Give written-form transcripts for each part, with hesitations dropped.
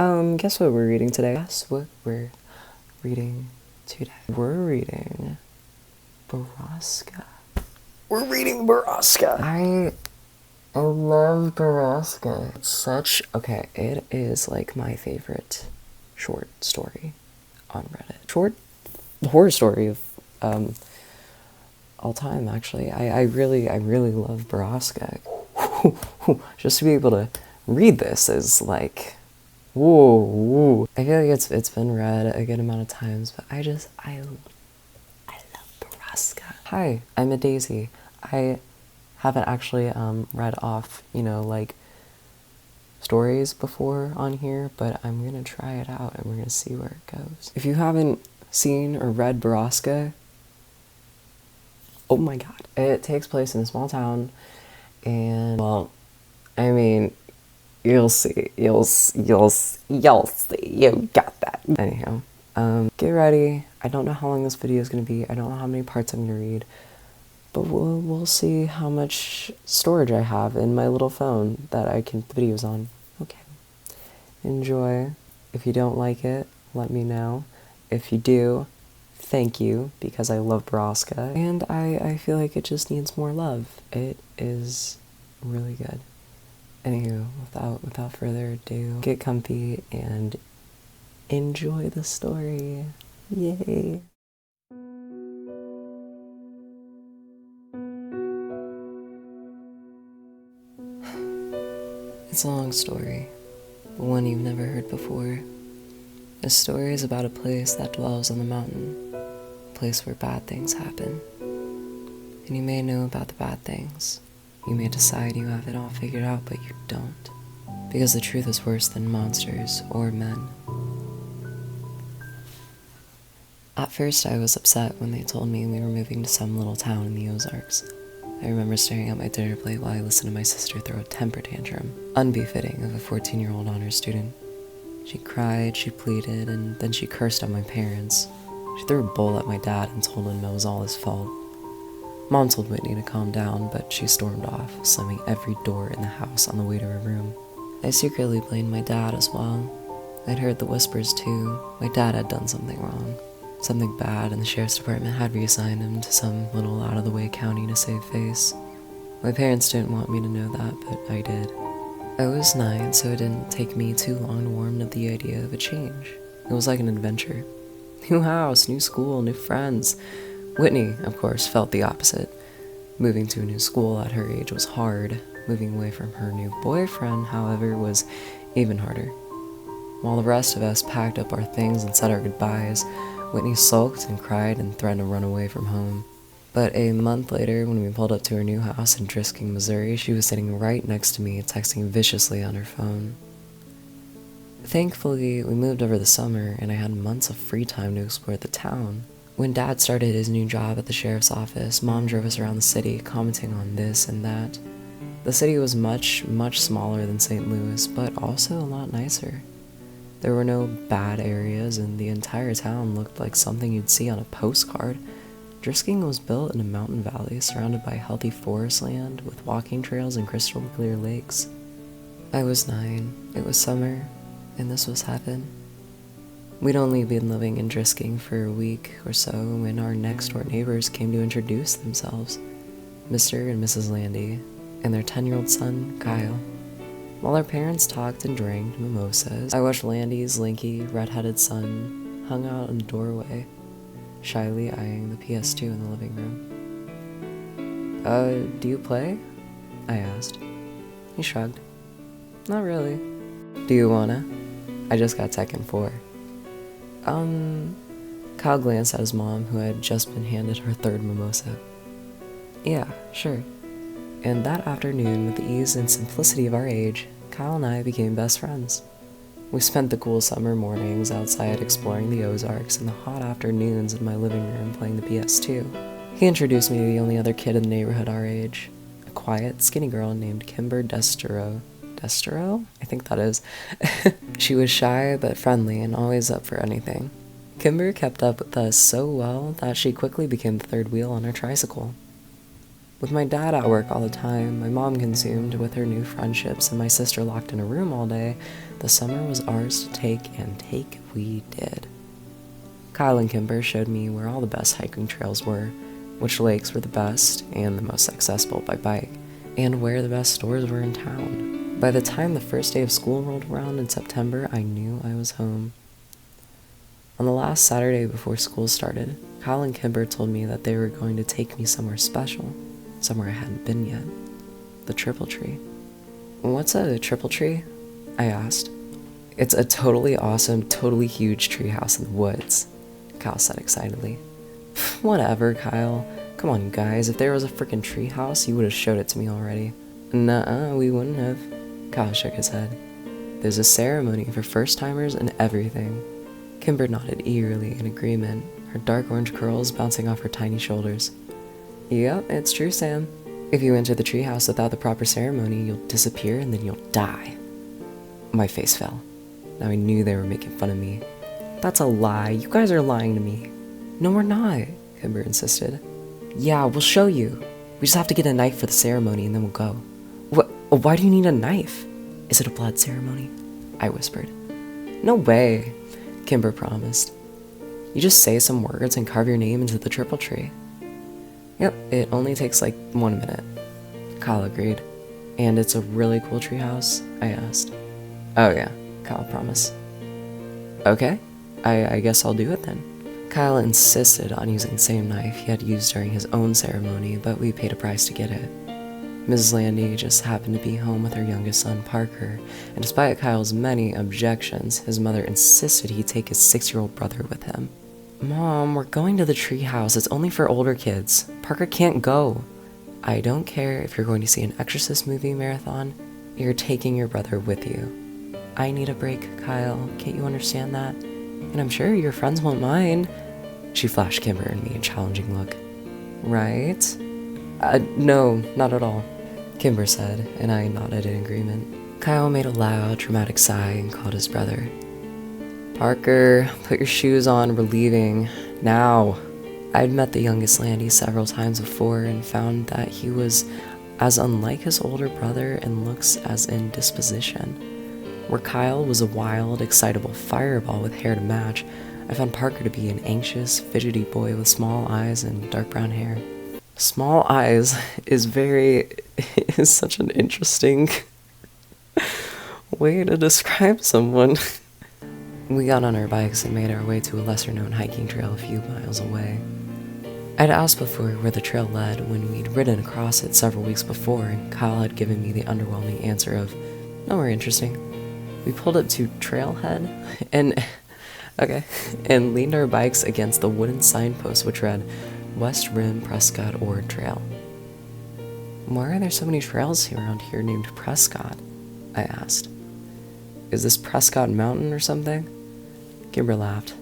Guess what we're reading today? We're reading Borrasca. We're reading Borrasca. I love Borrasca. It is like my favorite short story on Reddit. Short horror story of all time, actually. I really love Borrasca. Just to be able to read this is like, whoa. I feel like it's been read a good amount of times, but I love Borrasca. Hi, I'm a Daisy. I haven't actually read off, like stories before on here, but I'm gonna try it out and we're gonna see where it goes. If you haven't seen or read Borrasca, oh my god. It takes place in a small town, and, well, I mean, you'll see. You got that. Anyhow, get ready. I don't know how long this video is gonna be. I don't know how many parts I'm gonna read, but we'll see how much storage I have in my little phone that I can put videos on. Okay. Enjoy. If you don't like it, let me know. If you do, thank you, because I love Borrasca, and I feel like it just needs more love. It is really good. Anywho, without further ado, get comfy and enjoy the story. Yay! It's a long story, but one you've never heard before. This story is about a place that dwells on the mountain, a place where bad things happen. And you may know about the bad things. You may decide you have it all figured out, but you don't. Because the truth is worse than monsters or men. At first, I was upset when they told me we were moving to some little town in the Ozarks. I remember staring at my dinner plate while I listened to my sister throw a temper tantrum, unbefitting of a 14-year-old honors student. She cried, she pleaded, and then she cursed at my parents. She threw a bowl at my dad and told him it was all his fault. Mom told Whitney to calm down, but she stormed off, slamming every door in the house on the way to her room. I secretly blamed my dad as well. I'd heard the whispers too. My dad had done something wrong. Something bad, and the sheriff's department had reassigned him to some little out-of-the-way county to save face. My parents didn't want me to know that, but I did. I was 9, so it didn't take me too long to warm to the idea of a change. It was like an adventure. New house, new school, new friends. Whitney, of course, felt the opposite. Moving to a new school at her age was hard. Moving away from her new boyfriend, however, was even harder. While the rest of us packed up our things and said our goodbyes, Whitney sulked and cried and threatened to run away from home. But a month later, when we pulled up to her new house in Drisking, Missouri, she was sitting right next to me, texting viciously on her phone. Thankfully, we moved over the summer, and I had months of free time to explore the town. When Dad started his new job at the sheriff's office, Mom drove us around the city, commenting on this and that. The city was much smaller than St. Louis, but also a lot nicer. There were no bad areas, and the entire town looked like something you'd see on a postcard. Drisking was built in a mountain valley surrounded by healthy forest land with walking trails and crystal clear lakes. I was 9, it was summer, and this was heaven. We'd only been living in Drisking for a week or so when our next-door neighbors came to introduce themselves, Mr. and Mrs. Landy, and their 10-year-old son, Kyle. While our parents talked and drank mimosas, I watched Landy's lanky, red-headed son hung out in the doorway, shyly eyeing the PS2 in the living room. Do you play?" I asked. He shrugged. "Not really." "Do you wanna? I just got Tekken 4. Kyle glanced at his mom, who had just been handed her 3rd mimosa. "Yeah, sure." And that afternoon, with the ease and simplicity of our age, Kyle and I became best friends. We spent the cool summer mornings outside exploring the Ozarks and the hot afternoons in my living room playing the PS2. He introduced me to the only other kid in the neighborhood our age, a quiet, skinny girl named Kimber Destero. Destero? I think that is. She was shy but friendly and always up for anything. Kimber kept up with us so well that she quickly became the 3rd wheel on our tricycle. With my dad at work all the time, my mom consumed with her new friendships, and my sister locked in a room all day, the summer was ours to take, and take we did. Kyle and Kimber showed me where all the best hiking trails were, which lakes were the best and the most accessible by bike, and where the best stores were in town. By the time the first day of school rolled around in September, I knew I was home. On the last Saturday before school started, Kyle and Kimber told me that they were going to take me somewhere special, somewhere I hadn't been yet. The Triple Tree. What's a Triple Tree? I asked. It's a totally awesome, totally huge treehouse in the woods, Kyle said excitedly. Whatever, Kyle. Come on, guys, if there was a frickin' treehouse, you would have showed it to me already. Nuh-uh, we wouldn't have. Kyle shook his head. There's a ceremony for first-timers and everything. Kimber nodded eagerly in agreement, her dark orange curls bouncing off her tiny shoulders. Yep, it's true, Sam. If you enter the treehouse without the proper ceremony, you'll disappear and then you'll die. My face fell. Now I knew they were making fun of me. That's a lie. You guys are lying to me. No, we're not, Kimber insisted. Yeah, we'll show you. We just have to get a knife for the ceremony and then we'll go. What? Why do you need a knife? Is it a blood ceremony? I whispered. No way, Kimber promised. You just say some words and carve your name into the Triple Tree. Yep, it only takes like 1 minute. Kyle agreed. And it's a really cool treehouse? I asked. Oh yeah, Kyle promised. Okay, I guess I'll do it then. Kyle insisted on using the same knife he had used during his own ceremony, but we paid a price to get it. Mrs. Landy just happened to be home with her youngest son, Parker, and despite Kyle's many objections, his mother insisted he take his 6-year-old brother with him. Mom, we're going to the treehouse. It's only for older kids. Parker can't go. I don't care if you're going to see an Exorcist movie marathon. You're taking your brother with you. I need a break, Kyle. Can't you understand that? And I'm sure your friends won't mind. She flashed Kimber and me a challenging look. Right? No, not at all, Kimber said, and I nodded in agreement. Kyle made a loud, dramatic sigh and called his brother. Parker, put your shoes on, we're leaving. Now. I'd met the youngest Landy several times before and found that he was as unlike his older brother in looks as in disposition. Where Kyle was a wild, excitable fireball with hair to match, I found Parker to be an anxious, fidgety boy with small eyes and dark brown hair. Small eyes is such an interesting way to describe someone. We got on our bikes and made our way to a lesser-known hiking trail a few miles away. I'd asked before where the trail led when we'd ridden across it several weeks before, and Kyle had given me the underwhelming answer of, nowhere interesting. We pulled up to Trailhead and leaned our bikes against the wooden signpost which read, West Rim Prescott Ord Trail. Why are there so many trails around here named Prescott? I asked. Is this Prescott Mountain or something? Kimber laughed.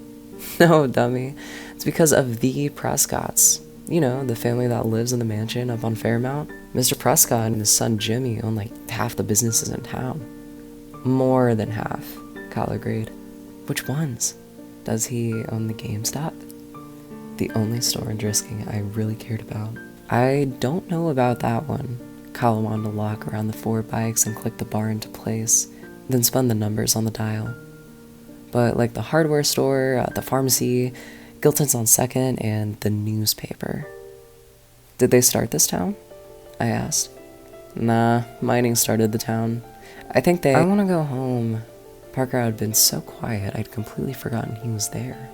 No, dummy. It's because of the Prescotts. You know, the family that lives in the mansion up on Fairmount. Mr. Prescott and his son Jimmy own like half the businesses in town. More than half, Kyle agreed. Which ones? Does he own the GameStop? The only store in Drisking I really cared about. I don't know about that one. Kyle wanted to lock around the 4 bikes and click the bar into place, then spun the numbers on the dial. But like the hardware store, the pharmacy, Gilton's on 2nd, and the newspaper. Did they start this town? I asked. Nah, mining started the town. I want to go home. Parker had been so quiet I'd completely forgotten he was there.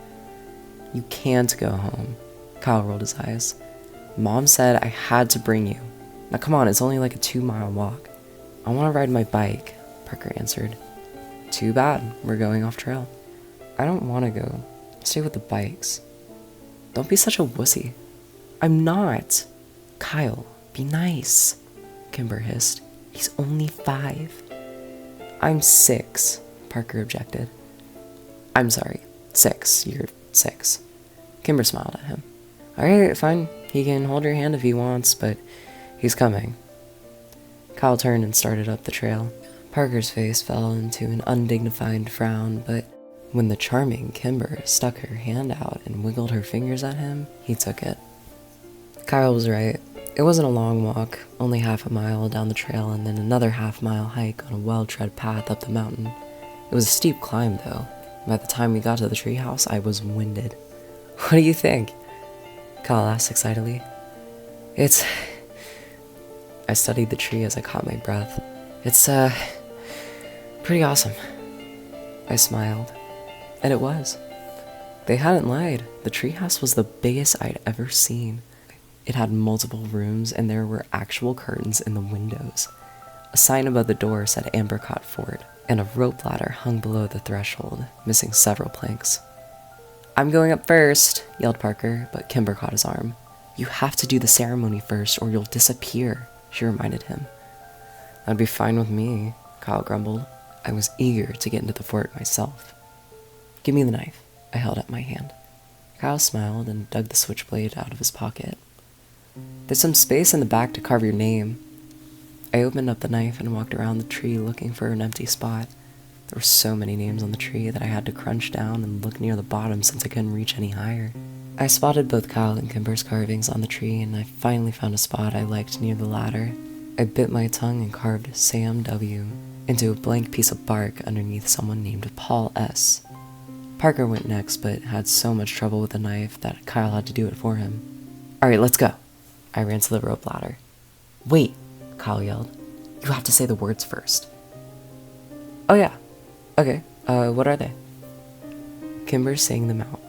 You can't go home. Kyle rolled his eyes. Mom said I had to bring you. Now come on, it's only like a 2-mile walk. I want to ride my bike, Parker answered. Too bad, we're going off trail. I don't want to go. Stay with the bikes. Don't be such a wussy. I'm not. Kyle, be nice, Kimber hissed. He's only 5. I'm 6, Parker objected. I'm sorry, 6, you're 6. Kimber smiled at him. Alright, fine, he can hold your hand if he wants, but he's coming. Kyle turned and started up the trail. Parker's face fell into an undignified frown, but when the charming Kimber stuck her hand out and wiggled her fingers at him, he took it. Kyle was right. It wasn't a long walk, only half a mile down the trail and then another half-mile hike on a well-tread path up the mountain. It was a steep climb, though. By the time we got to the treehouse, I was winded. What do you think? Kyle asked excitedly. I studied the tree as I caught my breath. It's, pretty awesome. I smiled. And it was. They hadn't lied. The treehouse was the biggest I'd ever seen. It had multiple rooms, and there were actual curtains in the windows. A sign above the door said Apricot Fort, and a rope ladder hung below the threshold, missing several planks. "I'm going up first," yelled Parker, but Kimber caught his arm. "You have to do the ceremony first, or you'll disappear," she reminded him. "That'd be fine with me," Kyle grumbled. I was eager to get into the fort myself. "Give me the knife," I held up my hand. Kyle smiled and dug the switchblade out of his pocket. "There's some space in the back to carve your name." I opened up the knife and walked around the tree looking for an empty spot. There were so many names on the tree that I had to crunch down and look near the bottom since I couldn't reach any higher. I spotted both Kyle and Kimber's carvings on the tree, and I finally found a spot I liked near the ladder. I bit my tongue and carved Sam W. into a blank piece of bark underneath someone named Paul S. Parker went next, but had so much trouble with the knife that Kyle had to do it for him. "Alright, let's go." I ran to the rope ladder. "Wait," Kyle yelled. "You have to say the words first." "Oh yeah. Okay, what are they?" Kimber sang them out.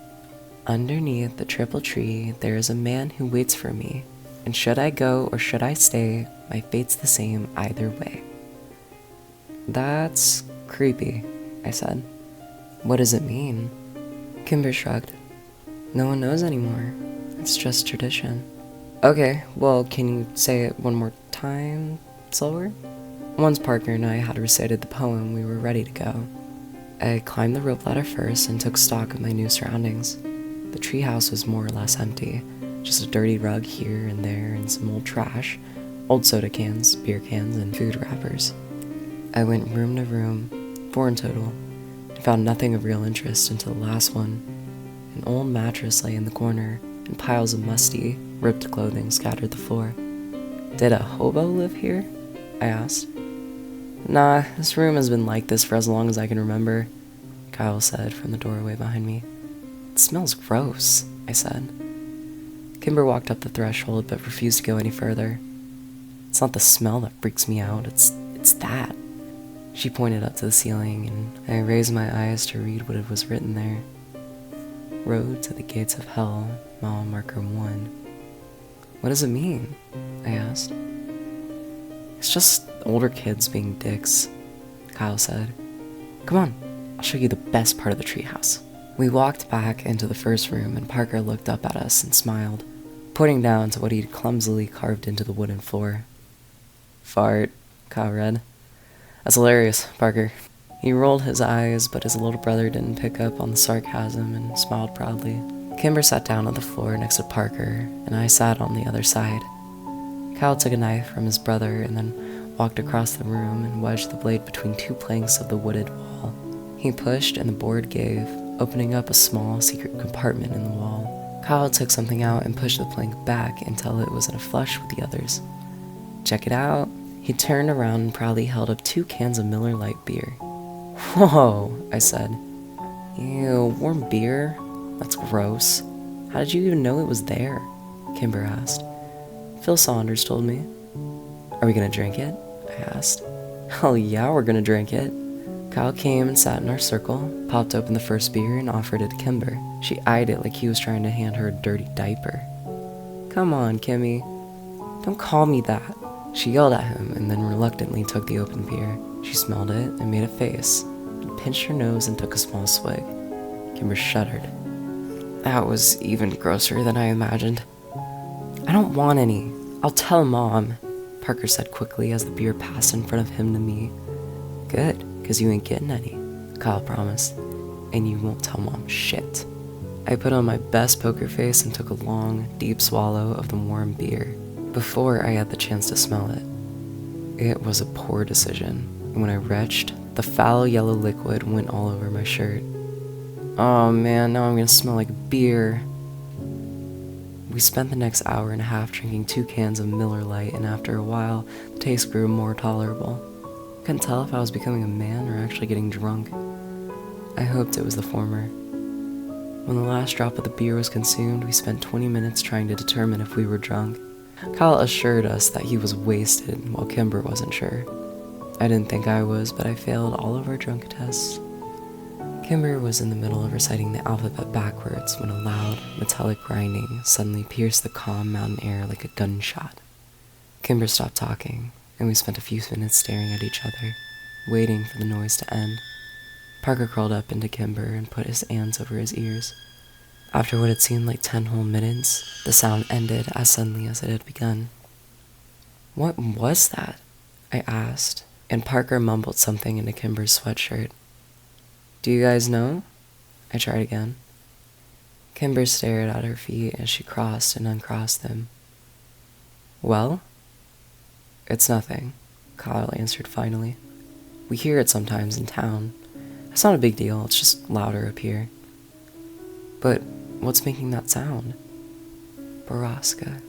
"Underneath the triple tree, there is a man who waits for me. And should I go or should I stay, my fate's the same either way." "That's creepy," I said. "What does it mean?" Kimber shrugged. "No one knows anymore. It's just tradition." "Okay, well, can you say it one more time, slower?" Once Parker and I had recited the poem, we were ready to go. I climbed the rope ladder first and took stock of my new surroundings. The treehouse was more or less empty, just a dirty rug here and there and some old trash, old soda cans, beer cans, and food wrappers. I went room to room, 4 in total, and found nothing of real interest until the last one. An old mattress lay in the corner, and piles of musty, ripped clothing scattered the floor. "Did a hobo live here?" I asked. "Nah, this room has been like this for as long as I can remember," Kyle said from the doorway behind me. "It smells gross," I said. Kimber walked up the threshold but refused to go any further. "It's not the smell that freaks me out, it's that." She pointed up to the ceiling, and I raised my eyes to read what was written there. "Road to the gates of hell, mile marker 1. "What does it mean?" I asked. "It's just older kids being dicks," Kyle said. "Come on, I'll show you the best part of the treehouse." We walked back into the first room, and Parker looked up at us and smiled, pointing down to what he'd clumsily carved into the wooden floor. "Fart," Kyle read. "That's hilarious, Parker." He rolled his eyes, but his little brother didn't pick up on the sarcasm and smiled proudly. Kimber sat down on the floor next to Parker, and I sat on the other side. Kyle took a knife from his brother and then walked across the room and wedged the blade between 2 planks of the wooded wall. He pushed and the board gave, opening up a small secret compartment in the wall. Kyle took something out and pushed the plank back until it was in a flush with the others. "Check it out." He turned around and proudly held up 2 cans of Miller Lite beer. "Whoa," I said. "Ew, warm beer? That's gross. How did you even know it was there?" Kimber asked. "Phil Saunders told me." "Are we gonna drink it?" I asked. "Hell yeah, we're gonna drink it." Kyle came and sat in our circle, popped open the first beer and offered it to Kimber. She eyed it like he was trying to hand her a dirty diaper. "Come on, Kimmy. Don't call me that." She yelled at him and then reluctantly took the open beer. She smelled it and made a face, and pinched her nose and took a small swig. Kimber shuddered. "That was even grosser than I imagined." "I don't want any. I'll tell Mom," Parker said quickly as the beer passed in front of him to me. "Good, 'cause you ain't getting any," Kyle promised. "And you won't tell Mom shit." I put on my best poker face and took a long, deep swallow of the warm beer before I had the chance to smell it. It was a poor decision, and when I retched, the foul yellow liquid went all over my shirt. "Oh man, now I'm gonna smell like beer." We spent the next hour and a half drinking 2 cans of Miller Lite, and after a while, the taste grew more tolerable. Couldn't tell if I was becoming a man or actually getting drunk. I hoped it was the former. When the last drop of the beer was consumed, we spent 20 minutes trying to determine if we were drunk. Kyle assured us that he was wasted, while Kimber wasn't sure. I didn't think I was, but I failed all of our drunk tests. Kimber was in the middle of reciting the alphabet backwards when a loud, metallic grinding suddenly pierced the calm mountain air like a gunshot. Kimber stopped talking, and we spent a few minutes staring at each other, waiting for the noise to end. Parker crawled up into Kimber and put his hands over his ears. After what had seemed like 10 whole minutes, the sound ended as suddenly as it had begun. "What was that?" I asked, and Parker mumbled something into Kimber's sweatshirt. "Do you guys know?" I tried again. Kimber stared at her feet as she crossed and uncrossed them. "Well?" "It's nothing," Kyle answered finally. "We hear it sometimes in town. It's not a big deal, it's just louder up here." "But what's making that sound?" "Borrasca,"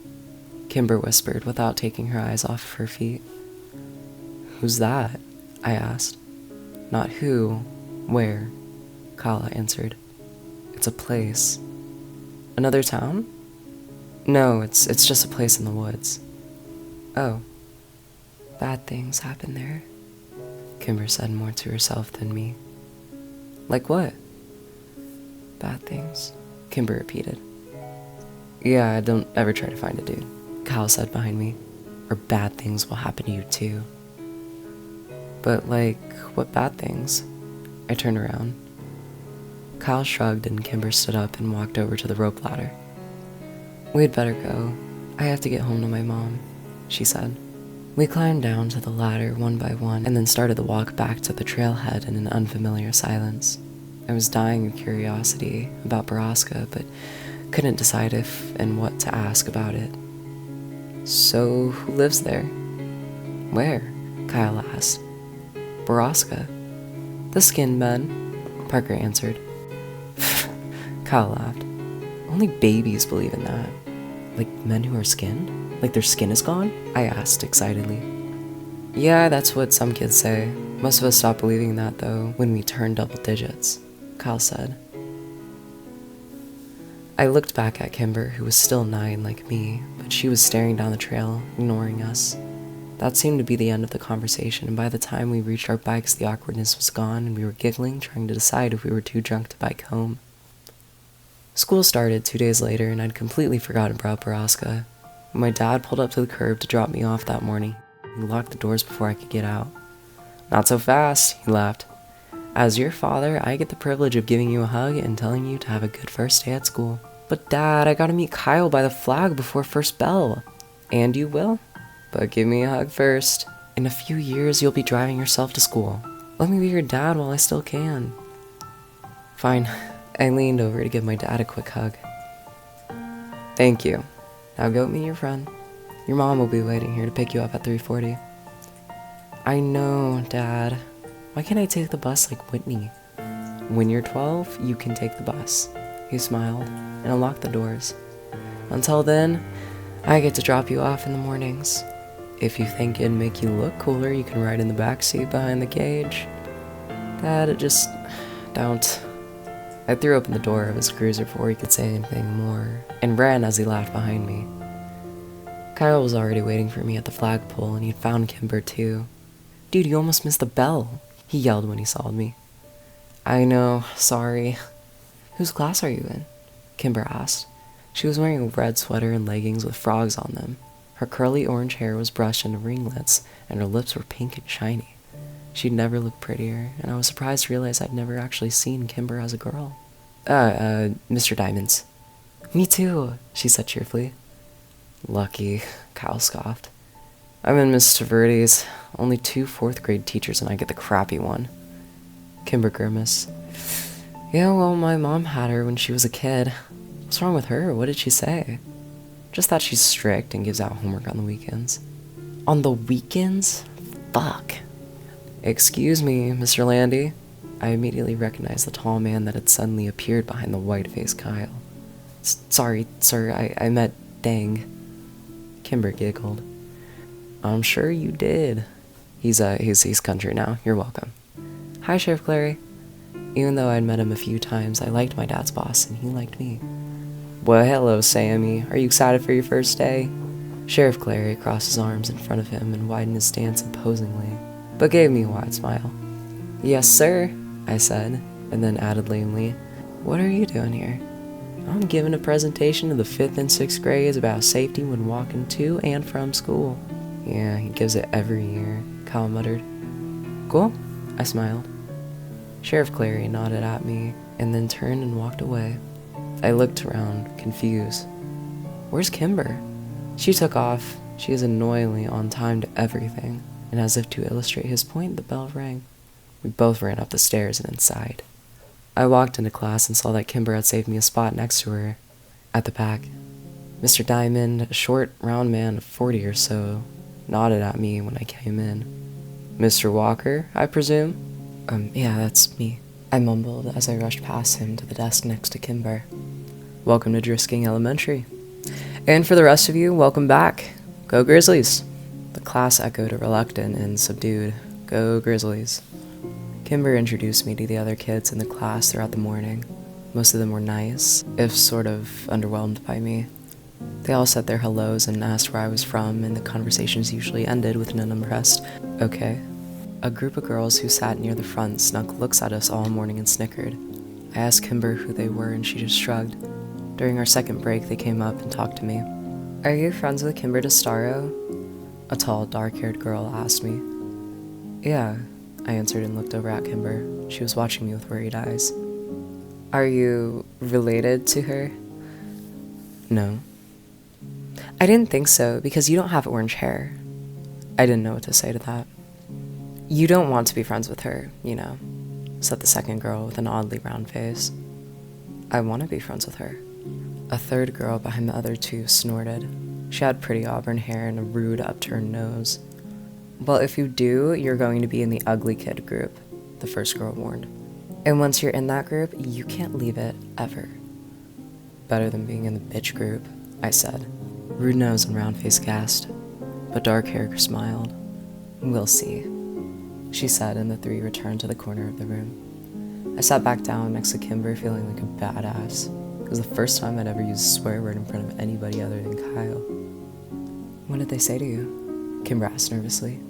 Kimber whispered without taking her eyes off of her feet. "Who's that?" I asked. "Not who, where," Kala answered. "It's a place." "Another town?" "No, it's just a place in the woods." "Oh." "Bad things happen there," Kimber said more to herself than me. "Like what?" "Bad things," Kimber repeated. "Yeah, don't ever try to find it, dude," Kyle said behind me. "Or bad things will happen to you too." "But like, what bad things?" I turned around. Kyle shrugged and Kimber stood up and walked over to the rope ladder. "We'd better go. I have to get home to my mom," she said. We climbed down to the ladder one by one and then started the walk back to the trailhead in an unfamiliar silence. I was dying of curiosity about Borrasca, but couldn't decide if and what to ask about it. "So, who lives there?" "Where?" Kyle asked. "Borrasca." "The skinned men," Parker answered. Kyle laughed. "Only babies believe in that." "Like men who are skinned? Like their skin is gone?" I asked excitedly. "Yeah, that's what some kids say. Most of us stopped believing that, though, when we turned double digits," Kyle said. I looked back at Kimber, who was still 9 like me, but she was staring down the trail, ignoring us. That seemed to be the end of the conversation, and by the time we reached our bikes, the awkwardness was gone, and we were giggling, trying to decide if we were too drunk to bike home. School started 2 days later, and I'd completely forgotten about Borrasca. When my dad pulled up to the curb to drop me off that morning, he locked the doors before I could get out. "Not so fast," he laughed. "As your father, I get the privilege of giving you a hug and telling you to have a good first day at school." "But Dad, I gotta meet Kyle by the flag before first bell." "And you will? But give me a hug first. In a few years, you'll be driving yourself to school. Let me be your dad while I still can." Fine. I leaned over to give my dad a quick hug. "Thank you. Now go meet your friend. Your mom will be waiting here to pick you up at 3:40. "I know, Dad. Why can't I take the bus like Whitney?" "When you're 12, you can take the bus." He smiled and unlocked the doors. "Until then, I get to drop you off in the mornings. If you think it'd make you look cooler, you can ride in the back seat behind the cage." "Dad, just don't." I threw open the door of his cruiser before he could say anything more, and ran as he laughed behind me. Kyle was already waiting for me at the flagpole, and he'd found Kimber too. "Dude, you almost missed the bell," he yelled when he saw me. "I know, sorry." "Whose class are you in?" Kimber asked. She was wearing a red sweater and leggings with frogs on them. Her curly orange hair was brushed into ringlets, and her lips were pink and shiny. She'd never looked prettier, and I was surprised to realize I'd never actually seen Kimber as a girl. Mr. Diamond's." "Me too," she said cheerfully. "Lucky," Kyle scoffed. "I'm in Miss Taverdi's. Only 2 4th-grade teachers and I get the crappy one." Kimber grimaced. "Yeah, well, my mom had her when she was a kid. What's wrong with her? What did she say?" "Just that she's strict and gives out homework on the weekends." "On the weekends? Fuck." "Excuse me, Mr. Landy." I immediately recognized the tall man that had suddenly appeared behind the white-faced Kyle. Sorry, sir, I meant dang. Kimber giggled. I'm sure you did. He's country now. You're welcome. Hi, Sheriff Clary. Even though I'd met him a few times, I liked my dad's boss, and he liked me. Well, hello, Sammy. Are you excited for your first day? Sheriff Clary crossed his arms in front of him and widened his stance imposingly, but gave me a wide smile. Yes, sir, I said, and then added lamely, what are you doing here? I'm giving a presentation to the 5th and 6th grades about safety when walking to and from school. Yeah, he gives it every year, Kyle muttered. Cool, I smiled. Sheriff Clary nodded at me and then turned and walked away. I looked around, confused. Where's Kimber? She took off. She is annoyingly on time to everything, and as if to illustrate his point, the bell rang. We both ran up the stairs and inside. I walked into class and saw that Kimber had saved me a spot next to her, at the back. Mr. Diamond, a short, round man of 40 or so, nodded at me when I came in. Mr. Walker, I presume? Yeah, that's me, I mumbled as I rushed past him to the desk next to Kimber. Welcome to Drisking Elementary. And for the rest of you, welcome back. Go Grizzlies. The class echoed a reluctant and subdued, Go Grizzlies. Kimber introduced me to the other kids in the class throughout the morning. Most of them were nice, if sort of underwhelmed by me. They all said their hellos and asked where I was from, and the conversations usually ended with an unimpressed, okay. A group of girls who sat near the front snuck looks at us all morning and snickered. I asked Kimber who they were, and she just shrugged. During our second break, they came up and talked to me. Are you friends with Kimber DeStaro? A tall, dark-haired girl asked me. Yeah, I answered and looked over at Kimber. She was watching me with worried eyes. Are you related to her? No. I didn't think so, because you don't have orange hair. I didn't know what to say to that. You don't want to be friends with her, you know, said the second girl with an oddly round face. I want to be friends with her. A third girl behind the other two snorted. She had pretty auburn hair and a rude upturned nose. Well, if you do, you're going to be in the ugly kid group, the first girl warned. And once you're in that group, you can't leave it, ever. Better than being in the bitch group, I said. Rude nose and round face gasped, but dark hair smiled. We'll see, she said, and the three returned to the corner of the room. I sat back down next to Kimber, feeling like a badass. It was the first time I'd ever used a swear word in front of anybody other than Kyle. What did they say to you? Kimber asked nervously.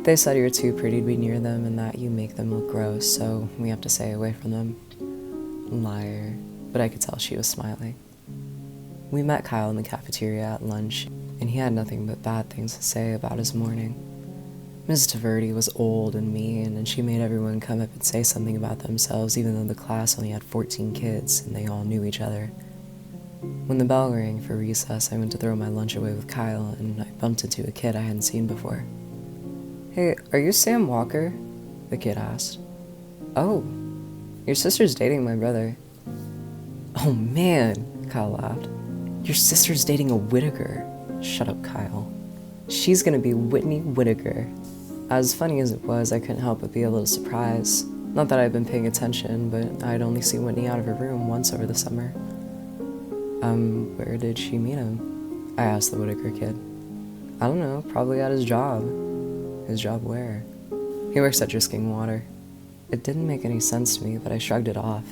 They said you're too pretty to be near them and that you make them look gross, so we have to stay away from them. Liar. But I could tell she was smiling. We met Kyle in the cafeteria at lunch, and he had nothing but bad things to say about his morning. Ms. Taverty was old and mean, and she made everyone come up and say something about themselves, even though the class only had 14 kids, and they all knew each other. When the bell rang for recess, I went to throw my lunch away with Kyle, and I bumped into a kid I hadn't seen before. Hey, are you Sam Walker? The kid asked. Oh, your sister's dating my brother. Oh man, Kyle laughed. Your sister's dating a Whittaker. Shut up, Kyle. She's gonna be Whitney Whittaker. As funny as it was, I couldn't help but be a little surprised. Not that I'd been paying attention, but I'd only seen Whitney out of her room once over the summer. Where did she meet him? I asked the Whittaker kid. I don't know, probably at his job. His job where? He works at Drisking Water. It didn't make any sense to me, but I shrugged it off.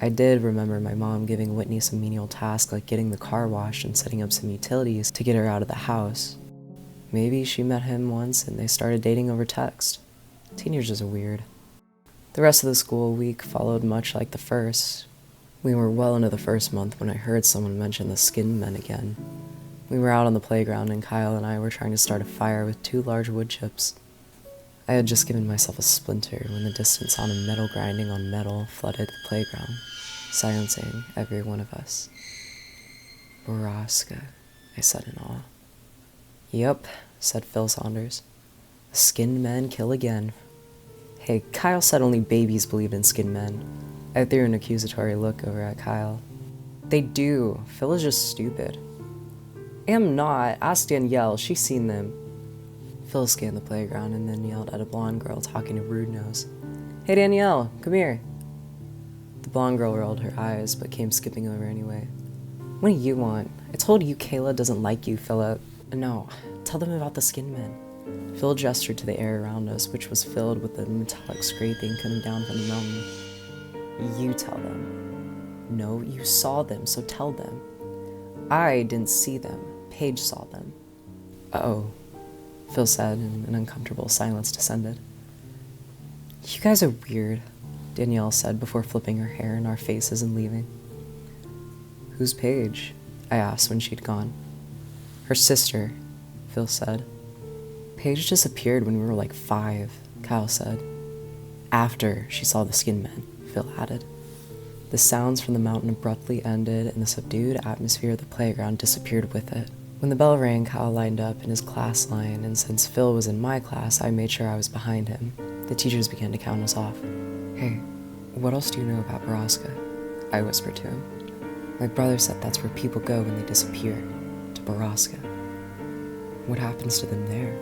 I did remember my mom giving Whitney some menial tasks like getting the car washed and setting up some utilities to get her out of the house. Maybe she met him once and they started dating over text. Teenagers are weird. The rest of the school week followed much like the first. We were well into the first month when I heard someone mention the skin men again. We were out on the playground and Kyle and I were trying to start a fire with 2 large wood chips. I had just given myself a splinter when the distant sound of metal grinding on metal flooded the playground, silencing every one of us. Borrasca, I said in awe. Yup, said Phil Saunders. The skinned men kill again. Hey, Kyle said only babies believed in skinned men. I threw an accusatory look over at Kyle. They do. Phil is just stupid. Am not. Ask Danielle. She's seen them. Phil scanned the playground and then yelled at a blonde girl talking to Rude Nose. Hey Danielle, come here. The blonde girl rolled her eyes but came skipping over anyway. What do you want? I told you Kayla doesn't like you, Philip. No, tell them about the skin men. Phil gestured to the air around us, which was filled with the metallic scraping coming down from the mountain. You tell them. No, you saw them, so tell them. I didn't see them. Paige saw them. Uh-oh, Phil said, and an uncomfortable silence descended. You guys are weird, Danielle said before flipping her hair in our faces and leaving. Who's Paige? I asked when she'd gone. Her sister, Phil said. Paige disappeared when we were like 5, Kyle said. After she saw the skin men, Phil added. The sounds from the mountain abruptly ended, and the subdued atmosphere of the playground disappeared with it. When the bell rang, Kyle lined up in his class line, and since Phil was in my class, I made sure I was behind him. The teachers began to count us off. Hey, what else do you know about Borrasca? I whispered to him. My brother said that's where people go when they disappear, to Borrasca. What happens to them there?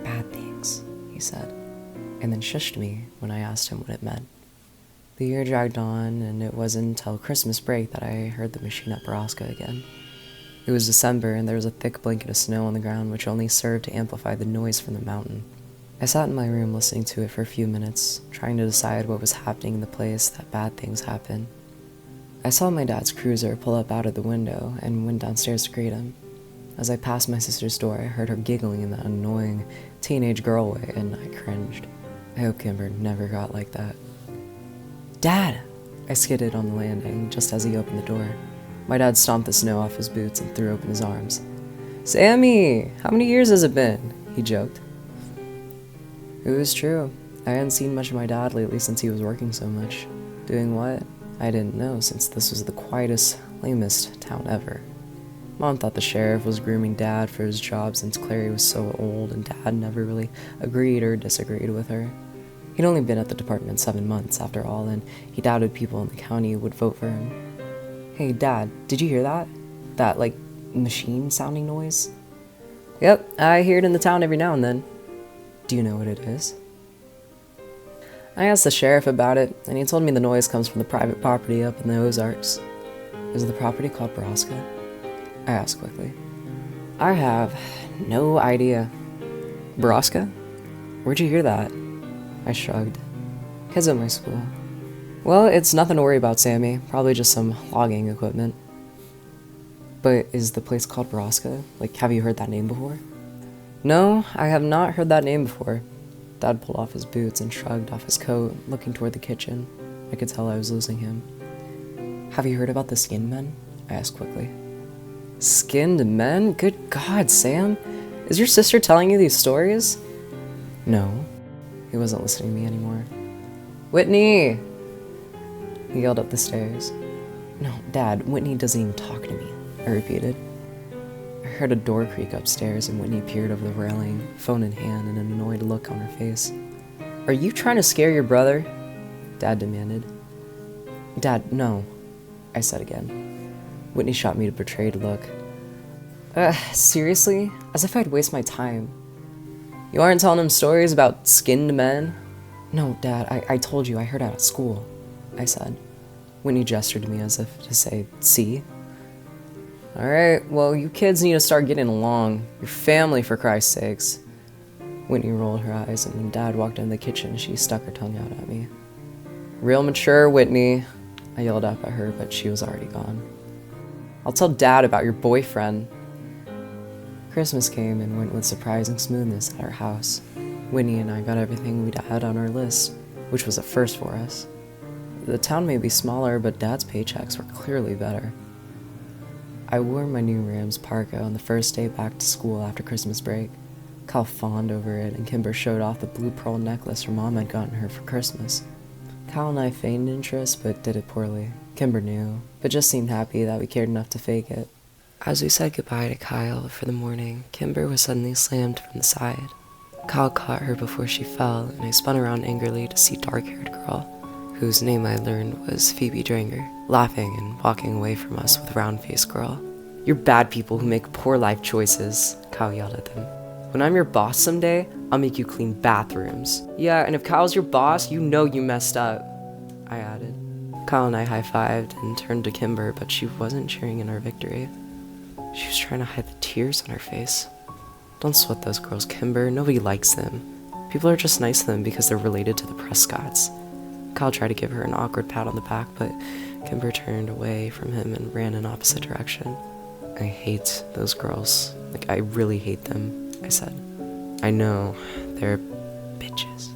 Bad things, he said, and then shushed me when I asked him what it meant. The year dragged on, and it wasn't until Christmas break that I heard the machine at Borrasca again. It was December, and there was a thick blanket of snow on the ground which only served to amplify the noise from the mountain. I sat in my room listening to it for a few minutes, trying to decide what was happening in the place that bad things happen. I saw my dad's cruiser pull up out of the window and went downstairs to greet him. As I passed my sister's door, I heard her giggling in that annoying teenage girl way, and I cringed. I hope Kimber never got like that. Dad! I skidded on the landing just as he opened the door. My dad stomped the snow off his boots and threw open his arms. Sammy! How many years has it been? He joked. It was true. I hadn't seen much of my dad lately since he was working so much. Doing what? I didn't know, since this was the quietest, lamest town ever. Mom thought the sheriff was grooming Dad for his job since Clary was so old, and Dad never really agreed or disagreed with her. He'd only been at the department 7 months, after all, and he doubted people in the county would vote for him. Hey, Dad, did you hear that? That, machine-sounding noise? Yep, I hear it in the town every now and then. Do you know what it is? I asked the sheriff about it, and he told me the noise comes from the private property up in the Ozarks. Is the property called Borrasca? I asked quickly. I have no idea. Borrasca? Where'd you hear that? I shrugged. Kids at my school. Well, it's nothing to worry about, Sammy. Probably just some logging equipment. But is the place called Borrasca? Have you heard that name before? No, I have not heard that name before. Dad pulled off his boots and shrugged off his coat, looking toward the kitchen. I could tell I was losing him. Have you heard about the skinned men? I asked quickly. Skinned men? Good God, Sam. Is your sister telling you these stories? No. He wasn't listening to me anymore. Whitney! He yelled up the stairs. No, Dad, Whitney doesn't even talk to me, I repeated. I heard a door creak upstairs and Whitney peered over the railing, phone in hand, and an annoyed look on her face. Are you trying to scare your brother? Dad demanded. Dad, no, I said again. Whitney shot me a betrayed look. Seriously? As if I'd waste my time. You aren't telling him stories about skinned men? No, Dad, I told you I heard it at school, I said. Whitney gestured to me as if to say, see? Alright, well, you kids need to start getting along. Your family, for Christ's sakes. Whitney rolled her eyes, and when Dad walked into the kitchen, she stuck her tongue out at me. Real mature, Whitney. I yelled up at her, but she was already gone. I'll tell Dad about your boyfriend. Christmas came and went with surprising smoothness at our house. Whitney and I got everything we'd had on our list, which was a first for us. The town may be smaller, but Dad's paychecks were clearly better. I wore my new Rams parka on the first day back to school after Christmas break. Kyle fawned over it, and Kimber showed off the blue pearl necklace her mom had gotten her for Christmas. Kyle and I feigned interest, but did it poorly. Kimber knew, but just seemed happy that we cared enough to fake it. As we said goodbye to Kyle for the morning, Kimber was suddenly slammed from the side. Kyle caught her before she fell, and I spun around angrily to see dark-haired girl, whose name I learned was Phoebe Dranger, laughing and walking away from us with round-faced girl. You're bad people who make poor life choices, Kyle yelled at them. When I'm your boss someday, I'll make you clean bathrooms. Yeah, and if Kyle's your boss, you know you messed up, I added. Kyle and I high-fived and turned to Kimber, but she wasn't cheering in our victory. She was trying to hide the tears on her face. Don't sweat those girls, Kimber. Nobody likes them. People are just nice to them because they're related to the Prescotts. Kyle tried to give her an awkward pat on the back, but Kimber turned away from him and ran in opposite direction. I hate those girls. I really hate them, I said. I know, they're bitches.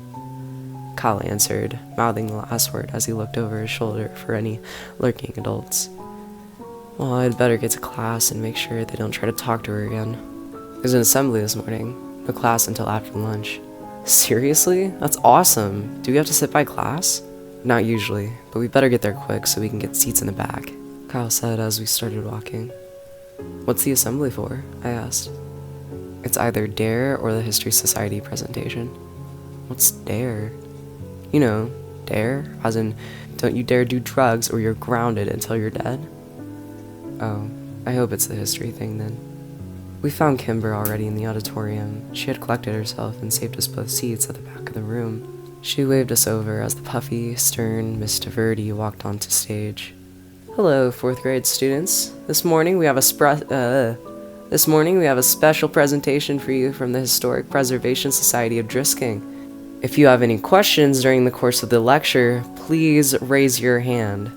Kyle answered, mouthing the last word as he looked over his shoulder for any lurking adults. Well, I'd better get to class and make sure they don't try to talk to her again. There's an assembly this morning. No class until after lunch. Seriously? That's awesome. Do we have to sit by class? Not usually, but we better get there quick so we can get seats in the back, Kyle said as we started walking. What's the assembly for? I asked. It's either DARE or the History Society presentation. What's DARE? You know, DARE, as in, don't you dare do drugs or you're grounded until you're dead. Oh, I hope it's the history thing then. We found Kimber already in the auditorium. She had collected herself and saved us both seats at the back of the room. She waved us over as the puffy, stern Miss Verdi walked onto stage. Hello, 4th grade students. This morning we have a special presentation for you from the Historic Preservation Society of Drisking. If you have any questions during the course of the lecture, please raise your hand.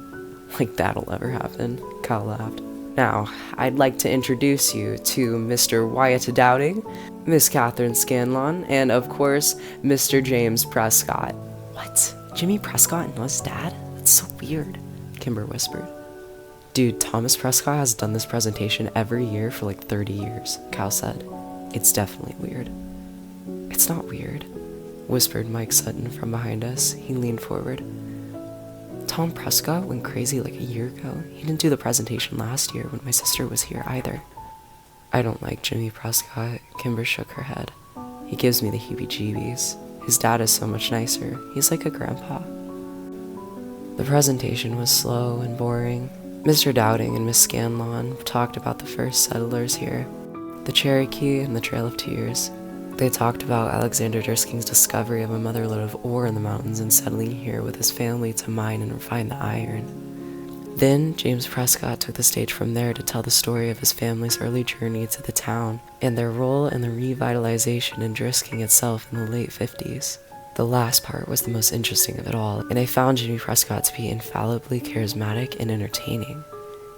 Like that'll ever happen, Kyle laughed. Now, I'd like to introduce you to Mr. Wyatt Dowding, Miss Catherine Scanlon, and of course, Mr. James Prescott. What? Jimmy Prescott and his dad? That's so weird, Kimber whispered. Dude, Thomas Prescott has done this presentation every year for like 30 years, Kyle said. It's definitely weird. It's not weird, whispered Mike Sutton from behind us. He leaned forward. Tom Prescott went crazy like a year ago. He didn't do the presentation last year when my sister was here either. I don't like Jimmy Prescott, Kimber shook her head. He gives me the heebie-jeebies. His dad is so much nicer. He's like a grandpa. The presentation was slow and boring. Mr. Dowding and Miss Scanlon talked about the first settlers here, the Cherokee and the Trail of Tears. They talked about Alexander Drisking's discovery of a motherlode of ore in the mountains and settling here with his family to mine and refine the iron. Then James Prescott took the stage from there to tell the story of his family's early journey to the town and their role in the revitalization in Drisking itself in the late 50s. The last part was the most interesting of it all, and I found Jimmy Prescott to be infallibly charismatic and entertaining.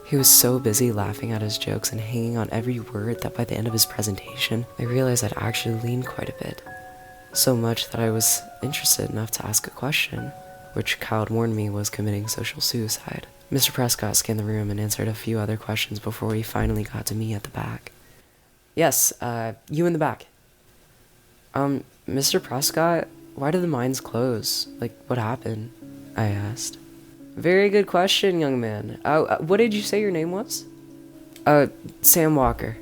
He was so busy laughing at his jokes and hanging on every word that by the end of his presentation, I realized I'd actually leaned quite a bit. So much that I was interested enough to ask a question, which Kyle had warned me was committing social suicide. Mr. Prescott scanned the room and answered a few other questions before he finally got to me at the back. Yes, you in the back. Mr. Prescott, why did the mines close? What happened? I asked. Very good question, young man. What did you say your name was? Sam Walker.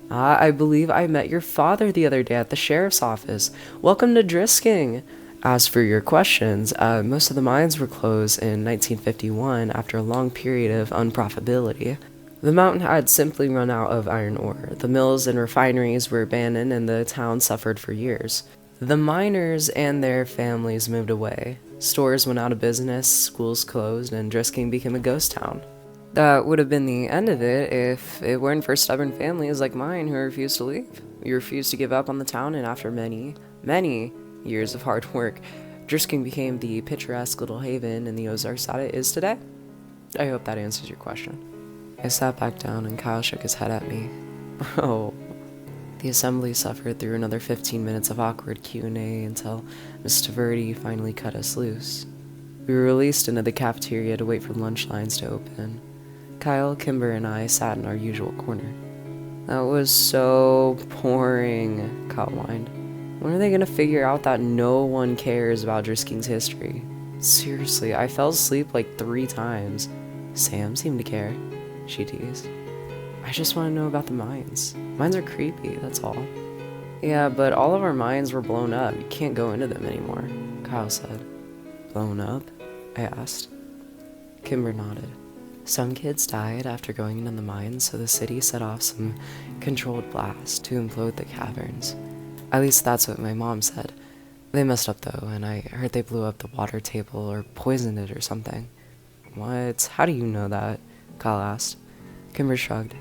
I believe I met your father the other day at the sheriff's office. Welcome to Drisking. As for your questions, most of the mines were closed in 1951 after a long period of unprofitability. The mountain had simply run out of iron ore. The mills and refineries were abandoned and the town suffered for years. The miners and their families moved away. Stores went out of business, schools closed, and Drisking became a ghost town. That would have been the end of it if it weren't for stubborn families like mine who refused to leave. We refused to give up on the town, and after many, many years of hard work, Drisking became the picturesque little haven in the Ozarks that it is today. I hope that answers your question. I sat back down and Kyle shook his head at me. Bro. The assembly suffered through another 15 minutes of awkward Q&A until Mr. Verdi finally cut us loose. We were released into the cafeteria to wait for lunch lines to open. Kyle, Kimber, and I sat in our usual corner. That was so boring, Kyle whined. When are they gonna figure out that no one cares about Drisking's history? Seriously, I fell asleep 3 times. Sam seemed to care, she teased. I just want to know about the mines. Mines are creepy, that's all. Yeah, but all of our mines were blown up. You can't go into them anymore, Kyle said. Blown up? I asked. Kimber nodded. Some kids died after going into the mines, so the city set off some controlled blast to implode the caverns. At least that's what my mom said. They messed up though, and I heard they blew up the water table or poisoned it or something. What? How do you know that? Kyle asked. Kimber shrugged.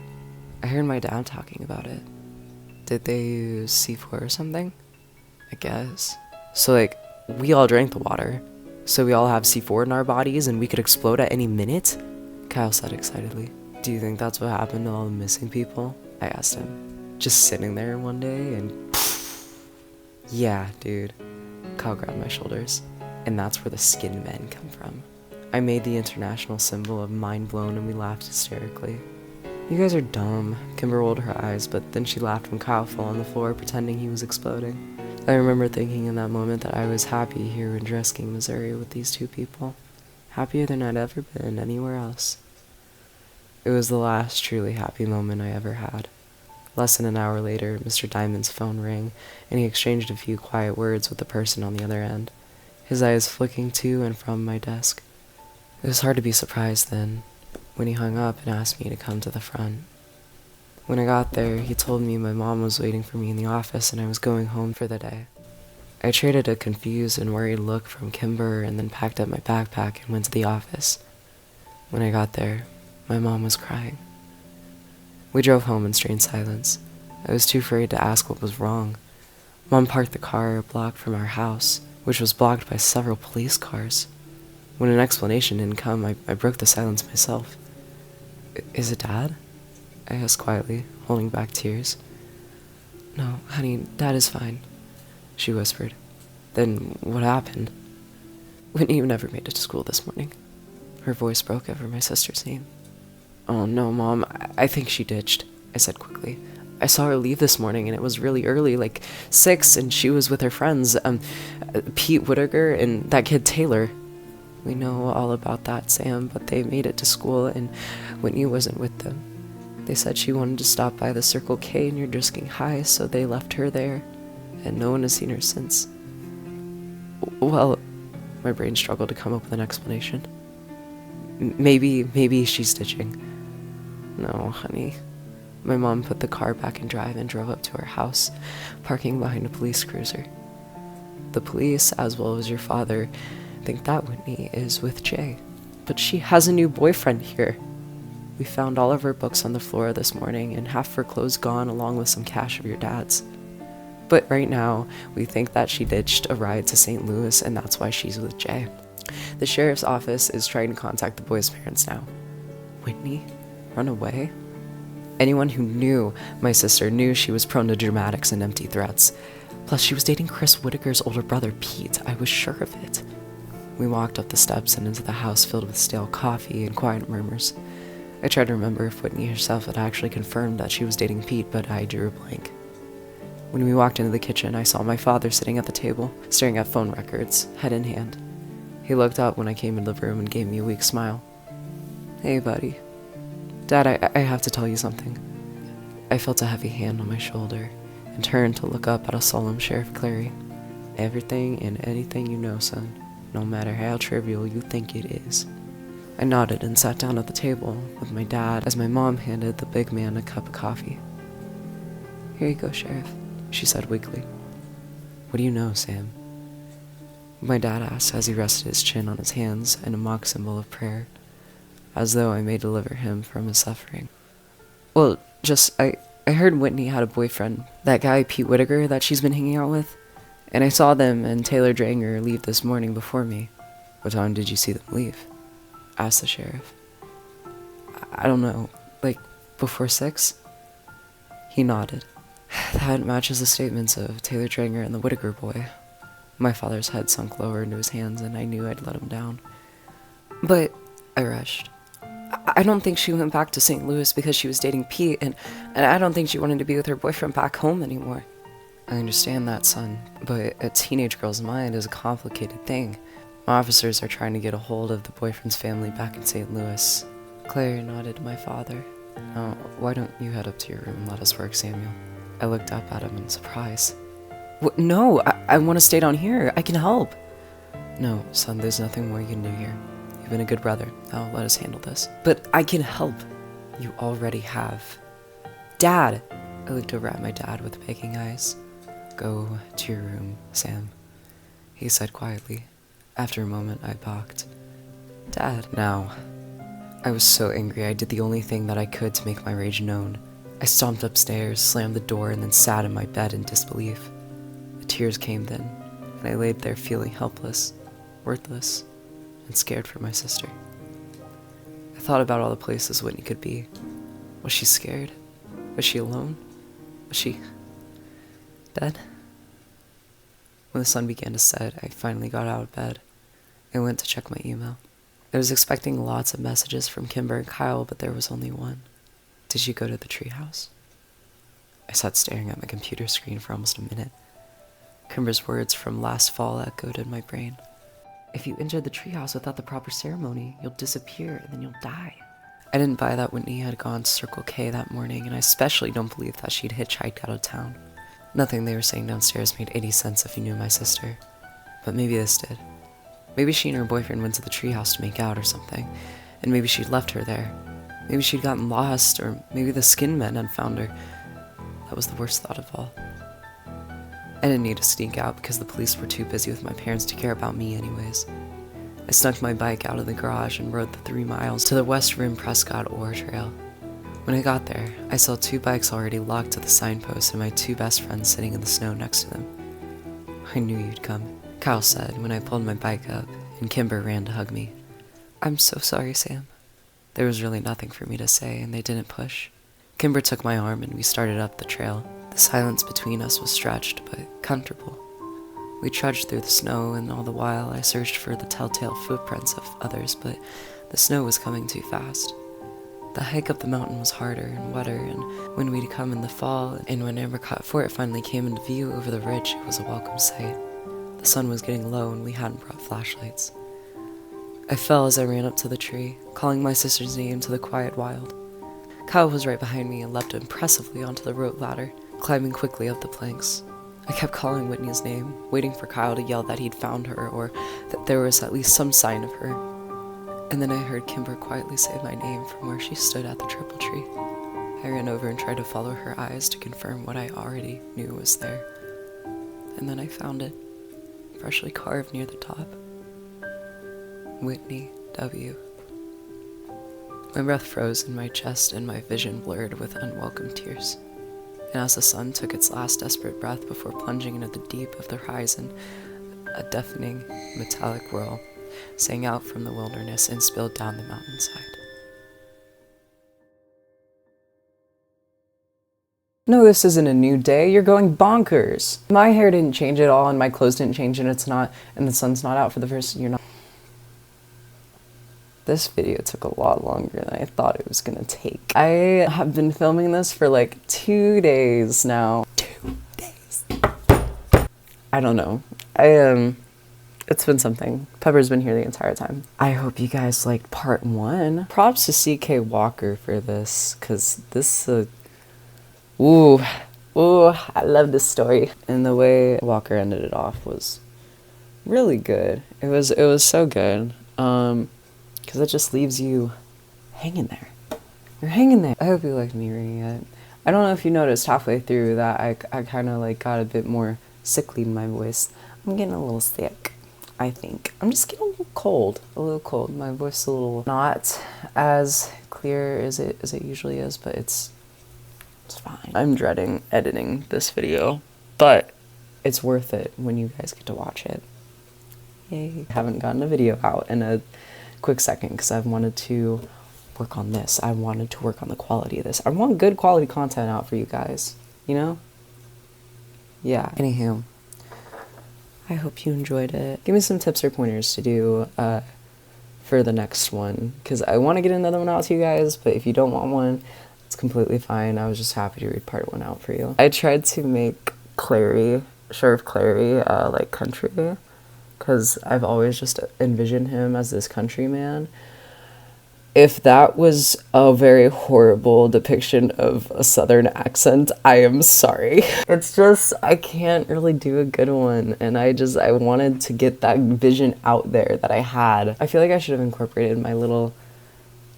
I heard my dad talking about it. Did they use C4 or something? I guess. So, like, we all drank the water. So we all have C4 in our bodies and we could explode at any minute? Kyle said excitedly. Do you think that's what happened to all the missing people? I asked him. Just sitting there one day and... Yeah, dude. Kyle grabbed my shoulders. And that's where the skin men come from. I made the international symbol of mind blown and we laughed hysterically. You guys are dumb. Kimber rolled her eyes, but then she laughed when Kyle fell on the floor, pretending he was exploding. I remember thinking in that moment that I was happy here in Dresking, Missouri with these two people. Happier than I'd ever been anywhere else. It was the last truly happy moment I ever had. Less than an hour later, Mr. Diamond's phone rang, and he exchanged a few quiet words with the person on the other end, his eyes flicking to and from my desk. It was hard to be surprised then, when he hung up and asked me to come to the front. When I got there, he told me my mom was waiting for me in the office and I was going home for the day. I traded a confused and worried look from Kimber and then packed up my backpack and went to the office. When I got there, my mom was crying. We drove home in strange silence. I was too afraid to ask what was wrong. Mom parked the car a block from our house, which was blocked by several police cars. When an explanation didn't come, I broke the silence myself. Is it Dad? I asked quietly, holding back tears. No, honey, Dad is fine, she whispered. Then what happened? Whitney never made it to school this morning. Her voice broke over my sister's name. Oh no, Mom, I think she ditched, I said quickly. I saw her leave this morning and it was really early, like 6, and she was with her friends, Pete Whittaker and that kid Taylor. We know all about that, Sam, but they made it to school and Whitney wasn't with them. They said she wanted to stop by the Circle K near Drisking High, so they left her there, and no one has seen her since. Well, my brain struggled to come up with an explanation. Maybe she's ditching. No, honey. My mom put the car back in drive and drove up to our house, parking behind a police cruiser. The police, as well as your father, think that Whitney is with Jay, but she has a new boyfriend here. We found all of her books on the floor this morning and half her clothes gone along with some cash of your dad's. But right now, we think that she ditched a ride to St. Louis and that's why she's with Jay. The sheriff's office is trying to contact the boy's parents now. Whitney? Run away? Anyone who knew my sister knew she was prone to dramatics and empty threats. Plus, she was dating Chris Whittaker's older brother, Pete. I was sure of it. We walked up the steps and into the house filled with stale coffee and quiet murmurs. I tried to remember if Whitney herself had actually confirmed that she was dating Pete, but I drew a blank. When we walked into the kitchen, I saw my father sitting at the table, staring at phone records, head in hand. He looked up when I came into the room and gave me a weak smile. Hey, buddy. Dad, I have to tell you something. I felt a heavy hand on my shoulder and turned to look up at a solemn Sheriff Clary. Everything and anything you know, son, no matter how trivial you think it is. I nodded and sat down at the table with my dad as my mom handed the big man a cup of coffee. Here you go, Sheriff, she said weakly. What do you know, Sam? My dad asked as he rested his chin on his hands in a mock symbol of prayer, as though I may deliver him from his suffering. Well, I heard Whitney had a boyfriend, that guy Pete Whittaker that she's been hanging out with, and I saw them and Taylor Dranger leave this morning before me. What time did you see them leave? Asked the sheriff. I don't know, like before 6? He nodded. That matches the statements of Taylor Dranger and the Whittaker boy. My father's head sunk lower into his hands and I knew I'd let him down. But, I rushed. I don't think she went back to St. Louis because she was dating Pete, and I don't think she wanted to be with her boyfriend back home anymore. I understand that, son, but a teenage girl's mind is a complicated thing. My officers are trying to get a hold of the boyfriend's family back in St. Louis. Claire nodded to my father. Now, why don't you head up to your room and let us work, Samuel? I looked up at him in surprise. What? No, I want to stay down here. I can help. No, son, there's nothing more you can do here. You've been a good brother. Now let us handle this. But I can help. You already have. Dad! I looked over at my dad with begging eyes. Go to your room, Sam, he said quietly. After a moment, I balked. Dad. Now, I was so angry I did the only thing that I could to make my rage known. I stomped upstairs, slammed the door, and then sat in my bed in disbelief. The tears came then, and I laid there feeling helpless, worthless, and scared for my sister. I thought about all the places Whitney could be. Was she scared? Was she alone? Was she dead? When the sun began to set, I finally got out of bed. I went to check my email. I was expecting lots of messages from Kimber and Kyle, but there was only one. Did you go to the treehouse? I sat staring at my computer screen for almost a minute. Kimber's words from last fall echoed in my brain. If you enter the treehouse without the proper ceremony, you'll disappear and then you'll die. I didn't buy that Whitney had gone to Circle K that morning, and I especially don't believe that she'd hitchhiked out of town. Nothing they were saying downstairs made any sense if you knew my sister. But maybe this did. Maybe she and her boyfriend went to the treehouse to make out or something, and maybe she'd left her there. Maybe she'd gotten lost, or maybe the skin men had found her. That was the worst thought of all. I didn't need to sneak out because the police were too busy with my parents to care about me anyways. I snuck my bike out of the garage and rode the 3 miles to the West Rim Prescott Ore Trail. When I got there, I saw 2 bikes already locked to the signpost and my 2 best friends sitting in the snow next to them. I knew you'd come, Kyle said when I pulled my bike up, and Kimber ran to hug me. I'm so sorry, Sam. There was really nothing for me to say, and they didn't push. Kimber took my arm and we started up the trail. The silence between us was stretched, but comfortable. We trudged through the snow, and all the while I searched for the telltale footprints of others, but the snow was coming too fast. The hike up the mountain was harder and wetter, and when we'd come in the fall, and when Ambercott Fort finally came into view over the ridge, it was a welcome sight. The sun was getting low, and we hadn't brought flashlights. I fell as I ran up to the tree, calling my sister's name to the quiet wild. Kyle was right behind me and leapt impressively onto the rope ladder, climbing quickly up the planks. I kept calling Whitney's name, waiting for Kyle to yell that he'd found her, or that there was at least some sign of her. And then I heard Kimber quietly say my name from where she stood at the triple tree. I ran over and tried to follow her eyes to confirm what I already knew was there. And then I found it, freshly carved near the top. Whitney W. My breath froze in my chest and my vision blurred with unwelcome tears. And as the sun took its last desperate breath before plunging into the deep of the horizon, a deafening, metallic roar sang out from the wilderness and spilled down the mountainside. No, this isn't a new day. You're going bonkers. My hair didn't change at all, and my clothes didn't change, and the sun's not out for the first. You're not. This video took a lot longer than I thought it was gonna take. I have been filming this for like 2 days now. 2 days. I don't know. It's been something. Pepper's been here the entire time. I hope you guys liked part 1. Props to CK Walker for this, cause this ooh, I love this story. And the way Walker ended it off was really good. It was so good. Because it just leaves you hanging there. You're hanging there. I hope you liked me reading it. I don't know if you noticed halfway through that I kind of like got a bit more sickly in my voice. I'm getting a little sick, I think. I'm just getting a little cold. My voice is a little not as clear as it usually is, but it's fine. I'm dreading editing this video, but it's worth it when you guys get to watch it. Yay. I haven't gotten a video out in a quick second because I've wanted to work on this. I wanted to work on the quality of this. I want good quality content out for you guys, you know? Yeah. Anywho, I hope you enjoyed it. Give me some tips or pointers to do for the next one, because I want to get another one out to you guys, but if you don't want one, it's completely fine. I was just happy to read part 1 out for you. I tried to make Sheriff Clary like country, because I've always just envisioned him as this countryman. If that was a very horrible depiction of a southern accent, I am sorry. It's just, I can't really do a good one, and I wanted to get that vision out there that I had. I feel like I should have incorporated my little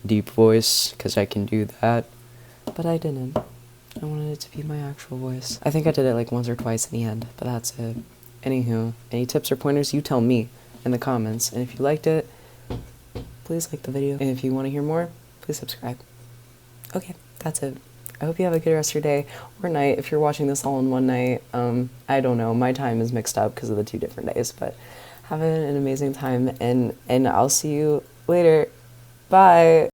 deep voice, because I can do that, but I didn't. I wanted it to be my actual voice. I think I did it like once or twice in the end, but that's it. Anywho, any tips or pointers, you tell me in the comments. And if you liked it, please like the video. And if you want to hear more, please subscribe. Okay, that's it. I hope you have a good rest of your day or night if you're watching this all in one night. I don't know. My time is mixed up because of the 2 different days, but have an amazing time, and I'll see you later. Bye.